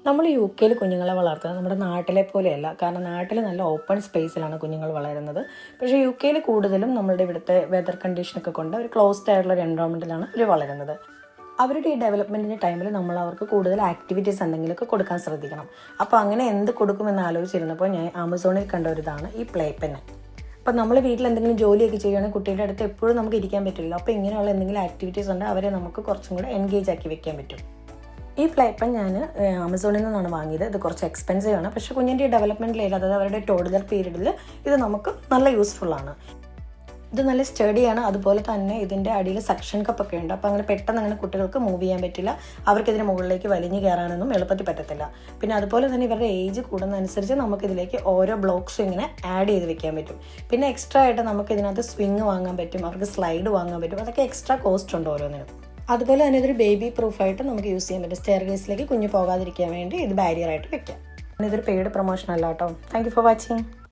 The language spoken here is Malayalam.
നമ്മൾ യു കെയിൽ കുഞ്ഞുങ്ങളെ വളർത്തുന്നത് നമ്മുടെ നാട്ടിലെ പോലെയല്ല. കാരണം നാട്ടിൽ നല്ല ഓപ്പൺ സ്പേസിലാണ് കുഞ്ഞുങ്ങൾ വളരുന്നത്. പക്ഷേ യു കെയിൽ കൂടുതലും നമ്മളുടെ ഇവിടുത്തെ വെതർ കണ്ടീഷനൊക്കെ കൊണ്ട് ഒരു ക്ലോസ്ഡ് ആയിട്ടുള്ള ഒരു എൻവയോൺമെൻറ്റിലാണ് അവർ വളരുന്നത്. അവരുടെ ഈ ഡെവലപ്മെൻറ്റിൻ്റെ ടൈമിൽ നമ്മൾ അവർക്ക് കൂടുതൽ ആക്ടിവിറ്റീസ് എന്തെങ്കിലുമൊക്കെ കൊടുക്കാൻ ശ്രദ്ധിക്കണം. അപ്പോൾ അങ്ങനെ എന്ത് കൊടുക്കുമെന്ന് ആലോചിച്ചിരുന്നപ്പോൾ ഞാൻ ആമസോണിൽ കണ്ട ഒരു ഇതാണ് ഈ പ്ലേ പെന്ന്. അപ്പോൾ നമ്മൾ വീട്ടിൽ എന്തെങ്കിലും ജോലിയൊക്കെ ചെയ്യുകയാണെങ്കിൽ കുട്ടിയുടെ അടുത്ത് എപ്പോഴും നമുക്ക് ഇരിക്കാൻ പറ്റില്ല. അപ്പോൾ ഇങ്ങനെയുള്ള എന്തെങ്കിലും ആക്ടിവിറ്റീസ് ഉണ്ട് അവരെ നമുക്ക് കുറച്ചും കൂടെ എൻഗേജ് ആക്കി വെക്കാൻ പറ്റും. ഈ പ്ലേ പെൻ ഞാൻ ആമസോണിൽ നിന്നാണ് വാങ്ങിയത്. ഇത് കുറച്ച് എക്സ്പെൻസീവ് ആണ്, പക്ഷേ കുഞ്ഞിൻ്റെ ഡെവലപ്മെൻറ്റിൽ അതായത് അവരുടെ ടോഡലർ പീരീഡിൽ ഇത് നമുക്ക് നല്ല യൂസ്ഫുള്ളാണ്. ഇത് നല്ല സ്റ്റഡിയാണ്. അതുപോലെ തന്നെ ഇതിൻ്റെ അടിയിൽ സക്ഷൻ കപ്പൊക്കെ ഉണ്ട്. അപ്പോൾ അങ്ങനെ പെട്ടെന്ന് അങ്ങനെ കുട്ടികൾക്ക് മൂവ് ചെയ്യാൻ പറ്റില്ല. അവർക്കിതിന് മുകളിലേക്ക് വലിഞ്ഞു കയറാനൊന്നും എളുപ്പത്തിൽ പറ്റത്തില്ല. പിന്നെ അതുപോലെ തന്നെ ഇവരുടെ ഏജ് കൂടുന്നതനുസരിച്ച് നമുക്കിതിലേക്ക് ഓരോ ബ്ലോക്സും ഇങ്ങനെ ആഡ് ചെയ്ത് വെക്കാൻ പറ്റും. പിന്നെ എക്സ്ട്രാ ആയിട്ട് നമുക്ക് ഇതിനകത്ത് സ്വിങ് വാങ്ങാൻ പറ്റും, അവർക്ക് സ്ലൈഡ് വാങ്ങാൻ പറ്റും. അതൊക്കെ എക്സ്ട്രാ കോസ്റ്റ് ഉണ്ട് ഓരോന്നിനും. അതുപോലെ തന്നെ ഇതൊരു ബേബി പ്രൂഫായിട്ട് നമുക്ക് യൂസ് ചെയ്യാൻ പറ്റും. സ്റ്റെയർ കേസിലേക്ക് കുഞ്ഞ് പോകാതിരിക്കാൻ വേണ്ടി ഇത് ബാരിയറായിട്ട് വെക്കാം. ഇതൊരു പെയ്ഡ് പ്രൊമോഷൻ അല്ല കേട്ടോ. Thank you for watching.